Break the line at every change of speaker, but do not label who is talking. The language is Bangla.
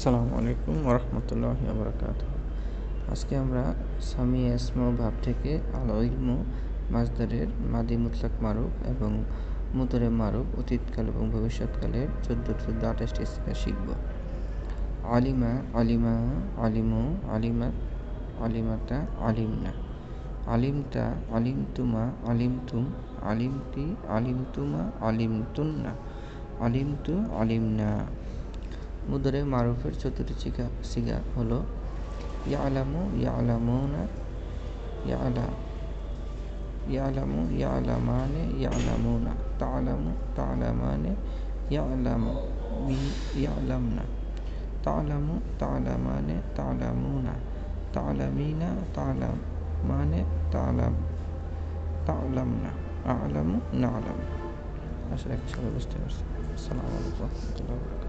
আসসালামু আলাইকুম ওরহমতুল্লাহি ওবরাকাতুহ। আজকে আমরা সামিয়া ইসমু ভাব থেকে আল ইলমু মাজদারের মাদি মুতলাক মারুফ এবং মুদরে মারুফ অতীতকাল এবং ভবিষ্যৎকালের 14-28টি ইস্তিলা শিখব। আলিমা, আলিমা, আলিমু, আলিমাত, আলিমাতা, আলিমনা, আলিমতা, আলিমতুমা, আলিমতুম, আলিমতি, আলিমতুমা, আলিমতুন্না, আলিমতু, আলিমনা। মুদরে মারুফের 14টি সিগা হলো ইয়ালামু, ইয়ালামুনা, ইয়ালামু, ইয়ালামানে, ইয়ালামুনা, তা'লামু, তা'লামানে, ইয়ালামনা, তা'লামু, তা'লামানে, তা'লামুনা, তা'লামিনা, তা'লামানে, তা'লামনা, আ'লামু, না'লামু। আশা রাখি সবাই বুঝতে পারছি। আসসালামু আলাইকুম ওয়া রাহমাতুল্লাহি ওয়া বারাকাতুহু।